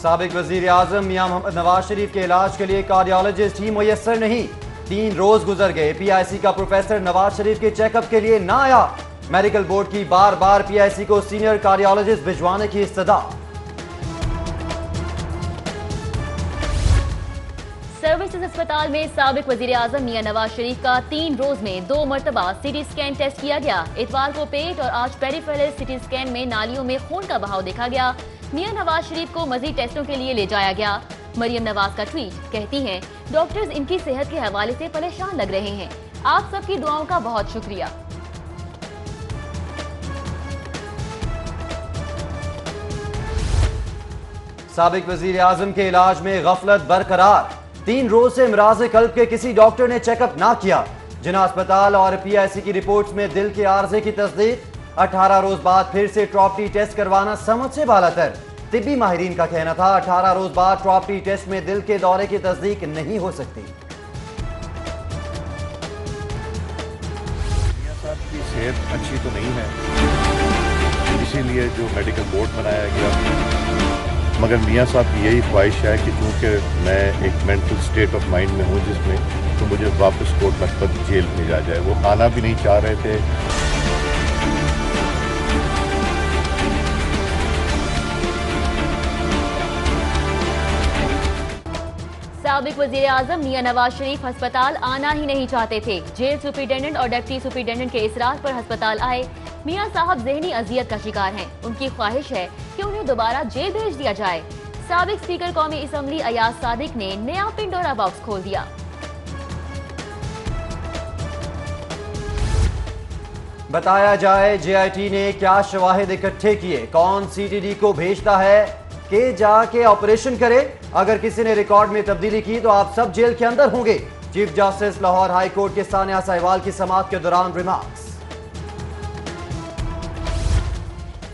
साबिक वजीर आजम मियां मोहम्मद नवाज शरीफ के इलाज के लिए कार्डियोलॉजिस्ट ही मुयस्सर नहीं। 3 रोज गुजर गए, PIC का प्रोफेसर नवाज शरीफ के चेकअप के लिए ना आया। मेडिकल बोर्ड की बार बार PIC को सीनियर कार्डियोलॉजिस्ट भिजवाने की इस्तदा। सर्विसेज अस्पताल में साबिक वजीर आजम मियां नवाज शरीफ का 3 रोज में 2 मरतबा CT स्कैन टेस्ट किया गया। इतवार को पेट और आज पेरिफेरल CT स्कैन में नालियों में खून का बहाव देखा गया। मियां नवाज शरीफ को मजीद टेस्टों के लिए ले जाया गया। मरियम नवाज का ट्वीट, कहती हैं डॉक्टर्स इनकी सेहत के हवाले से परेशान लग रहे हैं, आप सबकी दुआओं का बहुत शुक्रिया। साबिक वजीर आजम के इलाज में गफलत बरकरार। 3 रोज से इमराज कल्ब के किसी डॉक्टर ने चेकअप ना किया। जिना अस्पताल और PIC की रिपोर्ट्स में दिल के आर्जे की तस्दीक। 18 रोज बाद फिर से ट्रॉपटी टेस्ट करवाना समझ से बालातर। तिब्बी माहिरीन का कहना था 18 रोज बाद ट्रॉपटी टेस्ट में दिल के दौरे की तस्दीक नहीं हो सकती। मियां साहब की सेहत अच्छी तो नहीं है, इसीलिए जो मेडिकल बोर्ड बनाया गया, मगर मियां साहब की यही ख्वाहिश है कि चूँकि मैं एक मेंटल स्टेट ऑफ माइंड में हूँ जिसमें, तो मुझे वापस कोट लखपत जेल भेजा जाए। वो आना भी नहीं चाह रहे थे। साबिक वजीर आजम मियां नवाज शरीफ अस्पताल आना ही नहीं चाहते थे। जेल सुपरिटेंडेंट और डिप्टी सुपरिटेंडेंट के इसरार पर अस्पताल आए। मियां साहब ज़हनी अजियत का शिकार हैं। उनकी ख्वाहिश है कि उन्हें दोबारा जेल भेज दिया जाए। साबिक स्पीकर कौमी असम्बली अयाज सादिक ने नया पिंडोरा बॉक्स खोल दिया। बताया जाए JIT ने क्या शवाहिद इकट्ठे किए, कौन CTD को भेजता है कि जाके ऑपरेशन करे। अगर किसी ने रिकॉर्ड में तब्दीली की तो आप सब जेल के अंदर होंगे। Chief justice Lahore high court के सानिया साहिवाल की समाअत के दौरान रिमार्क्स।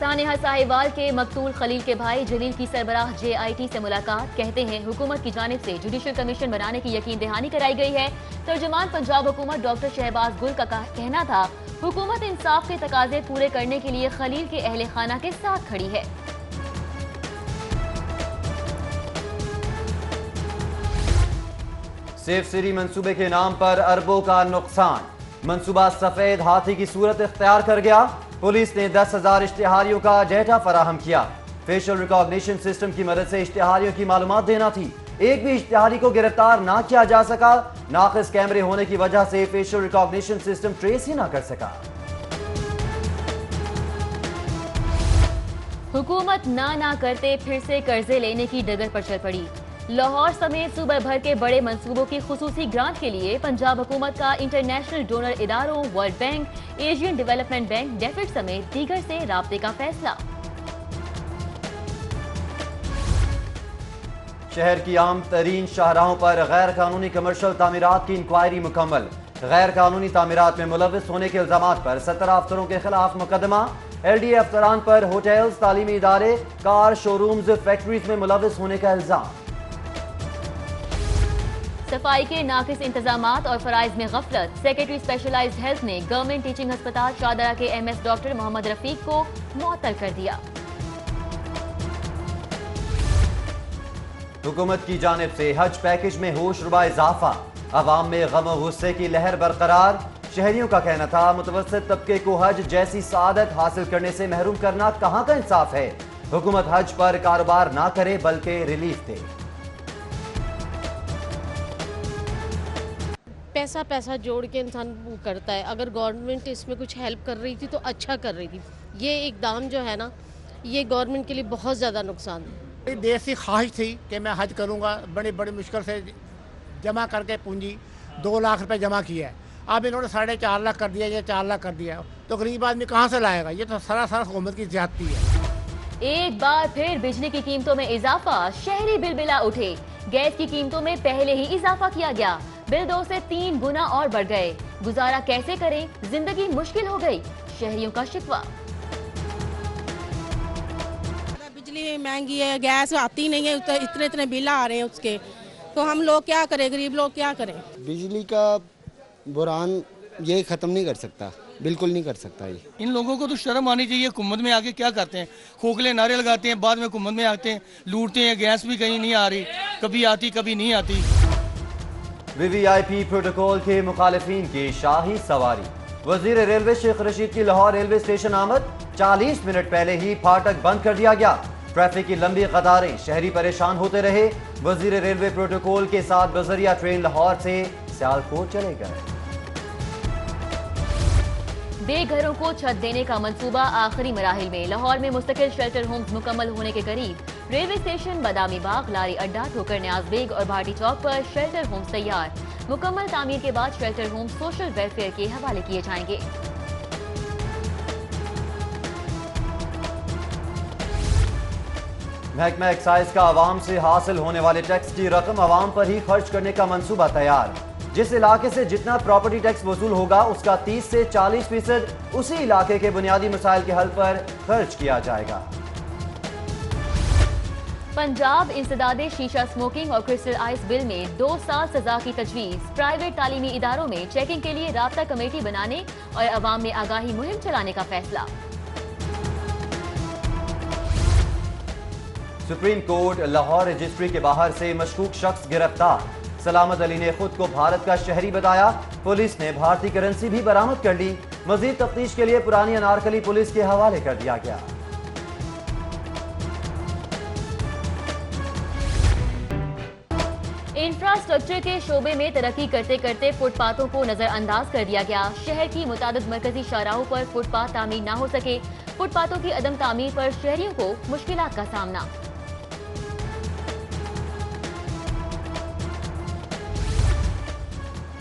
सानिया साहिवाल के मकतूल खलील के भाई जलील की सरबराह JIT से मुलाकात, कहते हैं हुकूमत की जानिब से जुडिशल कमीशन बनाने की यकीन दहानी कराई गई है। तर्जुमान पंजाब हुकूमत डॉक्टर शहबाज गुल का कहना था हुकूमत इंसाफ के तकाजे पूरे करने के लिए खलील के अहले खाना के साथ खड़ी है। सेफ सिटी मंसूबे के नाम पर अरबों का नुकसान। मंसूबा सफेद हाथी की सूरत इख्तियार कर गया। पुलिस ने 10,000 इश्तिहारियों का डेटा फराहम किया। फेशियल रिकॉग्निशन सिस्टम की मदद से इश्तिहारियों की मालूमात देना थी। एक भी इश्तिहारी को गिरफ्तार ना किया जा सका। नाक़िस कैमरे होने की वजह से फेशियल रिकॉग्निशन सिस्टम ट्रेस ही ना कर सका। हुकूमत ना करते फिर से कर्जे लेने की डगर पर चल पड़ी। लाहौर समेत सूबे भर के बड़े मंसूबों की खुसूसी ग्रांट के लिए पंजाब हुकूमत का इंटरनेशनल डोनर इदारों world bank, Asian development bank, डेफिड समेत दीगर से राब्ते का फैसला। शहर की आम तरीन शाहराहों पर गैर कानूनी कमर्शियल तामीरात की इंक्वायरी मुकम्मल। गैर कानूनी तामीरात में मुलविस होने के इल्जामात पर 17 अफसरों के खिलाफ मुकदमा। LDA अफसरान पर होटल्स, तालीमी इदारे, कार शोरूम्स, फैक्ट्रीज में मुलविस होने का इल्जाम। सफाई के नाकिस इंतजामात और फराइज में गफलत। सेक्रेटरी स्पेशलाइज्ड हेल्थ ने गवर्नमेंट टीचिंग अस्पताल शाहदरा के MS डॉक्टर मोहम्मद रफीक को मुअत्तल कर दिया। हुकूमत की जानिब से हज पैकेज में होशरुबा इजाफा। अवाम में गम और गुस्से की लहर बरकरार। शहरियों का कहना था मुतवस्सित तबके को हज जैसी सादत हासिल करने से महरूम करना कहाँ का इंसाफ है। हुकूमत हज पर कारोबार ना करे बल्कि रिलीफ दे। पैसा जोड़ के इंसान करता है। अगर गवर्नमेंट इसमें कुछ हेल्प कर रही थी तो अच्छा कर रही थी। ये इकदाम जो है ना, ये गवर्नमेंट के लिए बहुत ज़्यादा नुकसान है। देश की ख्वाहिश थी कि मैं हज करूँगा, बड़ी मुश्किल से जमा करके पूंजी 2 लाख रुपए जमा किया है। अब इन्होंने 4.5 लाख कर दिया या 4 लाख कर दिया, तो गरीब आदमी कहाँ से लाएगा। ये तो सरासर हुकूमत की ज्यादती है। एक बार फिर बिजली की कीमतों में इजाफा। शहरी बिलबिला उठे। गैस की कीमतों में पहले ही इजाफा किया गया, बिल 2 से 3 गुना और बढ़ गए। गुजारा कैसे करें, जिंदगी मुश्किल हो गई, शहरियों का शिकवा। बिजली महंगी है, गैस आती नहीं है, इतने बिल आ रहे हैं उसके, तो हम लोग क्या करें, गरीब लोग क्या करें। बिजली का बुरान یہ ختم نہیں کر سکتا, بالکل نہیں کر سکتا. یہ ان لوگوں کو تو شرم آنی چاہیے. حکومت میں آگے کیا کرتے ہیں, کھوکھلے نعرے لگاتے ہیں, بعد میں حکومت میں آتے ہیں, لوٹتے ہیں. گیس بھی کہیں نہیں آ رہی, کبھی آتی کبھی نہیں آتی. وی وی آئی پی پروٹوکول کے مخالفین کی شاہی سواری. وزیر ریلوے شیخ رشید کی لاہور ریلوے اسٹیشن آمد 40 منٹ پہلے ہی پھاٹک بند کر دیا گیا. ٹریفک کی لمبی قطاریں, شہری پریشان ہوتے رہے. وزیر ریلوے پروٹوکول کے ساتھ بذریعہ ٹرین لاہور سے سیالکوٹ چلے گئے. بے گھروں کو چھت دینے کا منصوبہ آخری مراحل میں. لاہور میں مستقل شیلٹر ہومز مکمل ہونے کے قریب. ریلوے اسٹیشن, بادامی باغ, لاری اڈا, ٹھوکر نیاز بیگ اور بھاٹی چوک پر شیلٹر ہومز تیار. مکمل تعمیر کے بعد شیلٹر ہومز سوشل ویلفیئر کے حوالے کیے جائیں گے. محکمہ ایکسائز کا عوام سے حاصل ہونے والے ٹیکس کی رقم عوام پر ہی خرچ کرنے کا منصوبہ تیار. جس علاقے سے جتنا پراپرٹی ٹیکس وصول ہوگا اس کا 30 سے 40% اسی علاقے کے بنیادی مسائل کے حل پر خرچ کیا جائے گا. پنجاب انسداد شیشہ اسموکنگ اور کرسٹل آئس بل میں 2 سال سزا کی تجویز. پرائیویٹ تعلیمی اداروں میں چیکنگ کے لیے رابطہ کمیٹی بنانے اور عوام میں آگاہی مہم چلانے کا فیصلہ. سپریم کورٹ, لاہور رجسٹری کے باہر سے مشکوک شخص گرفتار. سلامت علی نے خود کو بھارت کا شہری بتایا. پولیس نے بھارتی کرنسی بھی برآمد کر لی. مزید تفتیش کے لیے پرانی انارکلی پولیس کے حوالے کر دیا گیا. انفراسٹرکچر کے شعبے میں ترقی کرتے کرتے فٹ پاتھوں کو نظر انداز کر دیا گیا. شہر کی متعدد مرکزی شاہراہوں پر فٹ پاتھ تعمیر نہ ہو سکے. فٹ پاتھوں کی عدم تعمیر پر شہریوں کو مشکلات کا سامنا.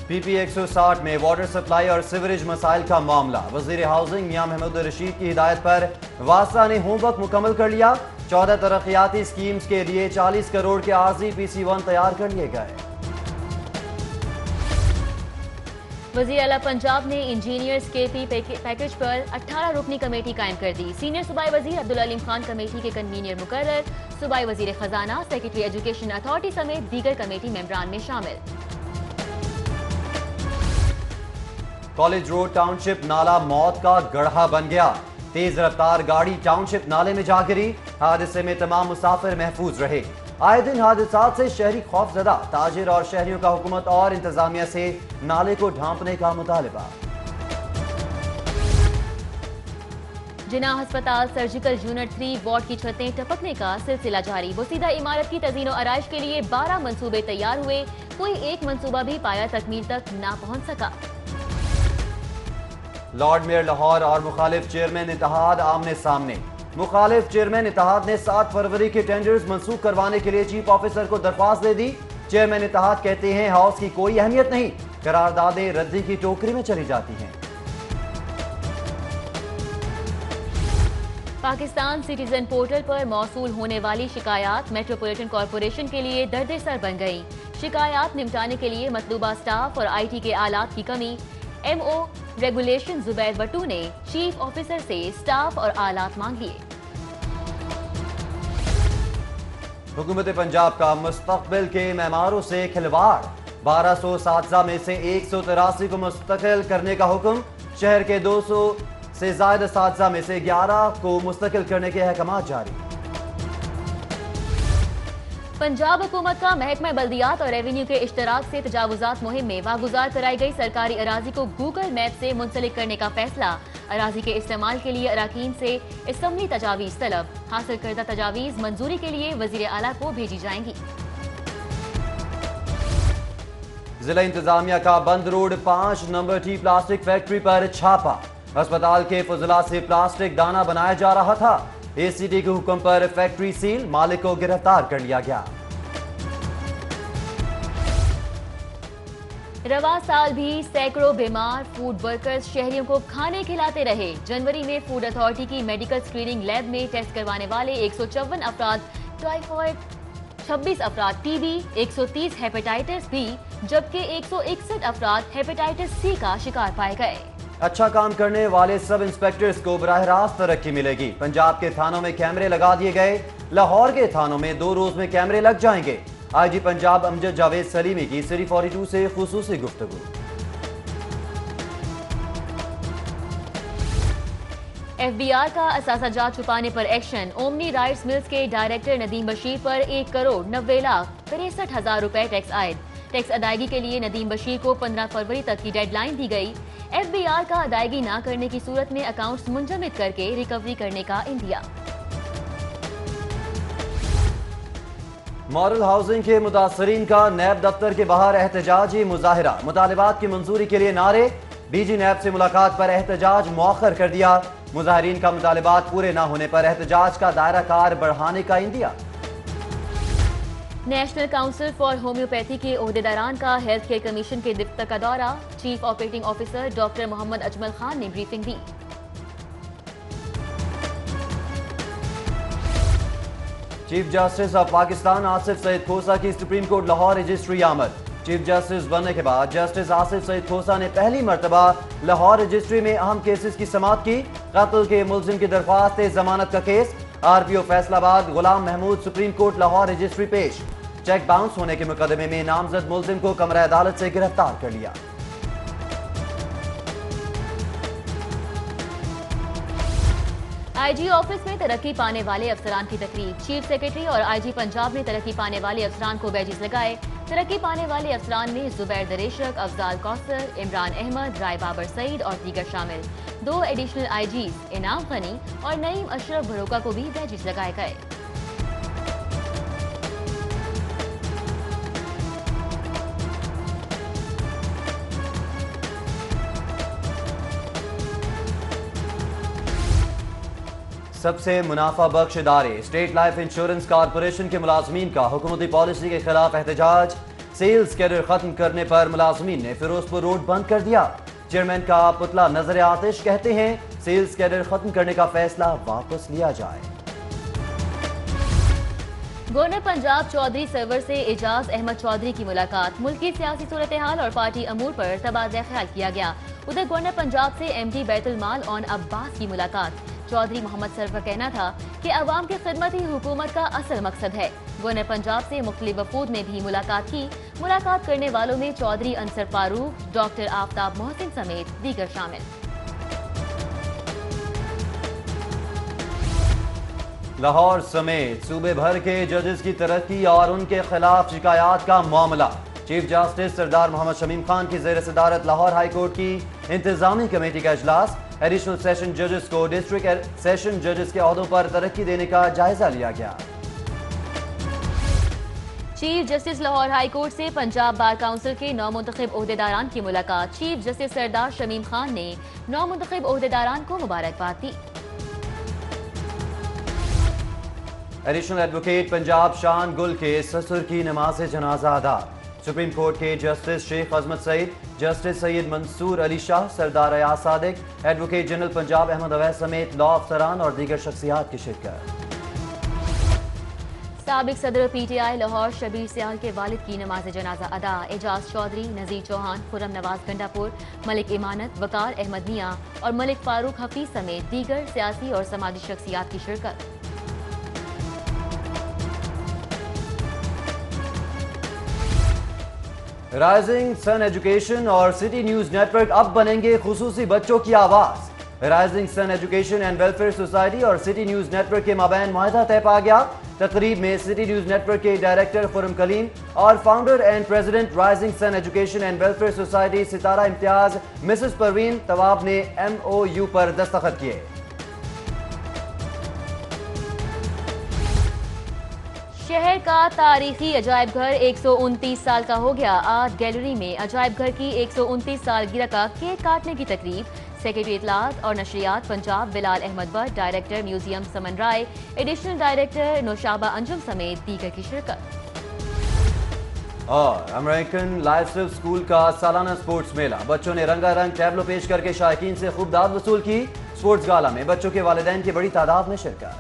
پی پی 160 میں واٹر سپلائی اور سیوریج مسائل کا معاملہ. وزیر ہاؤسنگ میاں محمود رشید کی ہدایت پر واسطہ نے ہوم ورک مکمل کر لیا. 14 ترقیاتی اسکیمز کے لیے 40 کروڑ کے عارضی PC1 تیار کر لیے گئے. وزیر اعلیٰ پنجاب نے انجینئرز کے پی پیکج پر 18 رکنی کمیٹی قائم کر دی. سینئر صوبائی وزیر عبدالعلیم خان کمیٹی کے کنوینر مقرر. صوبائی وزیر خزانہ, سیکرٹری ایجوکیشن اتھارٹی سمیت دیگر کمیٹی ممبران میں شامل. کالج روڈ ٹاؤن شپ نالا موت کا گڑھا بن گیا. تیز رفتار گاڑی ٹاؤن شپ نالے میں جا گری. حادثے میں تمام مسافر محفوظ رہے. آئے دن حادثات سے شہری خوف زدہ. تاجر اور شہریوں کا حکومت اور انتظامیہ سے نالے کو ڈھانپنے کا مطالبہ. جناح ہسپتال سرجیکل یونٹ 3 وارڈ کی چھتیں ٹپکنے کا سلسلہ جاری. بوسیدہ عمارت کی تزئین و آرائش کے لیے 12 منصوبے تیار ہوئے. کوئی ایک منصوبہ بھی پایا تکمیل تک نہ پہنچ سکا. لارڈ میئر لاہور اور مخالف چیئرمین اتحاد آمنے سامنے. مخالف چیئرمین اتحاد نے 7 فروری کے ٹینڈرز منسوخ کروانے کے لیے چیف آفیسر کو درخواست دے دی. چیئرمین اتحاد کہتے ہیں ہاؤس کی کوئی اہمیت نہیں, قراردادیں ردی کی ٹوکری میں چلی جاتی ہیں. پاکستان سٹیزن پورٹل پر موصول ہونے والی شکایات میٹروپولیٹن کارپوریشن کے لیے درد سر بن گئی. شکایات نمٹانے کے لیے مطلوبہ سٹاف اور آئی ٹی کے آلات کی کمی. ایم او ریگولیشن زبیر بٹو نے چیف آفیسر سے سٹاف اور آلات مانگ لیے. حکومت پنجاب کا مستقبل کے معماروں سے کھلواڑ. 1200 اساتذہ میں سے 183 کو مستقل کرنے کا حکم. شہر کے 200 سے زائد اساتذہ میں سے 11 کو مستقل کرنے کے احکامات جاری. پنجاب حکومت کا محکمہ بلدیات اور ریونیو کے اشتراک سے تجاوزات مہم میں واگزار کرائی گئی سرکاری اراضی کو گوگل میپ سے منسلک کرنے کا فیصلہ. اراضی کے استعمال کے لیے اراکین سے اسمبلی تجاویز طلب. حاصل کردہ تجاویز منظوری کے لیے وزیر اعلیٰ کو بھیجی جائیں گی. ضلع انتظامیہ کا بند road 5 number T plastic factory پر چھاپا. ہسپتال کے فضلہ سے پلاسٹک دانہ بنایا جا رہا تھا. اے سی ٹی کے حکم پر فیکٹری سیل. مالک کو گرفتار کر لیا گیا. رواں سال بھی سینکڑوں بیمار فوڈ ورکرز شہریوں کو کھانے کھلاتے رہے. جنوری میں فوڈ اتھارٹی کی میڈیکل سکریننگ لیب میں ٹیسٹ کروانے والے 154 افراد ٹائیفائڈ, 26 افراد ٹی بی, 130 ہیپیٹائٹس بی جبکہ 161 افراد ہیپیٹائٹس سی کا شکار پائے گئے. اچھا کام کرنے والے سب انسپیکٹرز کو براہ راست ترقی ملے گی. پنجاب کے تھانوں میں کیمرے لگا دیے گئے. لاہور کے تھانوں میں 2 روز میں کیمرے لگ جائیں گے. آئی جی پنجاب امجد جاوید سلیمی کی سری 42 سے خصوصی گفتگو. FBR का असासा जात छुपाने पर एक्शन। ओमनी राइट्स मिल्स के डायरेक्टर नदीम बशीर पर 1,90,63,000 रुपए टैक्स आयद। टैक्स अदायगी के लिए नदीम बशीर को 15 फरवरी तक की डेडलाइन दी गई। FBR का अदायगी न करने की सूरत में अकाउंट्स मुंजमद करके रिकवरी करने का इंदिया। मॉडल हाउसिंग के मुतासरीन का नैब दफ्तर के बाहर एहतजाजी मुजाहिरा। मुतालिबात की मंजूरी के लिए नारे। BG नैब से मुलाकात पर एहतजाज मौखर कर दिया। मुजाहिरीन का मुतालिबात पूरे न होने पर एहतजाज का दायरा कार बढ़ाने का India. National council for homeopathy के ओहदेदारान का हेल्थ केयर कमीशन के दफ्तर का दौरा। Chief operating officer doctor Mohammad Ajmal Khan ने ब्रीफिंग दी। Chief justice of Pakistan Asif Saeed Khosa की सुप्रीम कोर्ट लाहौर रजिस्ट्री आमद। चीफ जस्टिस बनने के बाद जस्टिस आसिफ सईद खोसा ने पहली मरतबा लाहौर रजिस्ट्री में अहम केसेस की समाअत की। कत्ल के मुलजिम की दरख्वास्त जमानत का case. RPO Faisalabad Ghulam Mahmood supreme court Lahore registry पेश। चेक बाउंस होने के मुकदमे में नामजद मुलजिम को कमरा अदालत से गिरफ्तार कर लिया। IG ऑफिस में तरक्की पाने वाले अफसरान की तकरीब। चीफ सेक्रेटरी और IG पंजाब ने तरक्की पाने वाले अफसरान को बैजेस लगाए। तरक्की पाने वाले अफसरान में जुबैर दरेशक, अफजाल कौसर, इमरान अहमद, राय बाबर सईद और दीगर शामिल। 2 एडिशनल IGs इनाम गनी और नईम अशरफ भरोका को भी बैजेस लगाए गए। सबसे मुनाफा बख्श इदारे स्टेट लाइफ इंश्योरेंस कॉर्पोरेशन के मुलाजमीन का हुकूमती पॉलिसी के खिलाफ एहतजाज। सेल्स कैडर खत्म करने पर मुलाजमीन ने फिरोजपुर रोड बंद कर दिया। चेयरमैन का पुतला नजर आतिश कहते हैं सेल्स कैडर खत्म करने का फैसला वापस लिया जाए। गवर्नर पंजाब चौधरी सरवर से एजाज अहमद चौधरी की मुलाकात। मुल्की सियासी सूरत हाल और पार्टी अमूर पर तबादला ख्याल किया गया। उधर गवर्नर पंजाब से MD Betul mall on Abbas की मुलाकात। चौधरी मोहम्मद सर का कहना था कि अवाम की खिदमत ही हुकूमत का असल मकसद है। गवर्नर पंजाब से मुख्तलिफ वफूद ने भी मुलाकात की। मुलाकात करने वालों में चौधरी अंसर फारूक, डॉक्टर आफ्ताब मोहसिन समेत दीगर शामिल। लाहौर समेत सूबे भर के जजेस की तरक्की और उनके खिलाफ शिकायत का मामला। चीफ जस्टिस सरदार मोहम्मद शमीम खान की ज़ेर सदारत लाहौर हाई कोर्ट की इंतजामी कमेटी का इजलास। एडिशनल सेशन जजेस को डिस्ट्रिक्ट सेशन जजेस के ओहदों पर तरक्की देने का जायजा लिया गया। Chief justice Lahore high court से पंजाब बार काउंसिल के नौमुंतखब ओहदेदारान की मुलाकात। चीफ जस्टिस सरदार शमीम खान ने नौमुंतखब ओहदेदारान को मुबारकबाद दी। एडिशनल एडवोकेट पंजाब शान गुल के ससुर की नमाज जनाजा अदा। सुप्रीम कोर्ट के जस्टिस शेख अजमत सईद, जस्टिस सैयद मंसूर अली शाह, सरदार अयाज सादिक, एडवोकेट जनरल पंजाब अहमद अवैस समेत लॉ अफसरान और दीगर शख्सियात की शिरकत। साबिक सदर PTI लाहौर शबीर सियाल के वालिद की नमाज जनाजा अदा। एजाज चौधरी, नजीर चौहान, खुर्रम नवाज गंडापुर, मलिक इमानत, वकार अहमद मियां और मलिक फारूक हफीज समेत दीगर सियासी और समाजी शख्सियात की शिरकत। राइजिंग सन एजुकेशन और सिटी न्यूज नेटवर्क अब बनेंगे खुसूसी बच्चों की आवाज। Rising sun education and welfare society और सिटी न्यूज नेटवर्क के माबैन मुआहदा तय पा गया। तकरीब में सिटी न्यूज नेटवर्क के डायरेक्टर खुर्रम कलीम और founder and president rising sun education and welfare society Sitara Imtiaz Mrs Parveen Tawab ने MOU पर दस्तखत किए। शहर का तारीखी अजायब घर 129 साल का हो गया। आर्ट गैलरी में अजायब घर की 129 सालगिरह का केक काटने की तकरीब। सेक्रेटरी इत्तलात और नशरियात पंजाब बिलाल अहमद भट्ट, डायरेक्टर म्यूजियम समन राय, एडिशनल डायरेक्टर नौशाबा अंजुम समेत दीगर की शिरकत। और अमेरिकन लाइफस्टाइल स्कूल का सालाना स्पोर्ट्स मेला। बच्चों ने रंगारंग टैबलो पेश करके शायकीन से खूब दाद वसूल की। स्पोर्ट्स गाला में बच्चों के वालिदैन की बड़ी तादाद में शिरकत।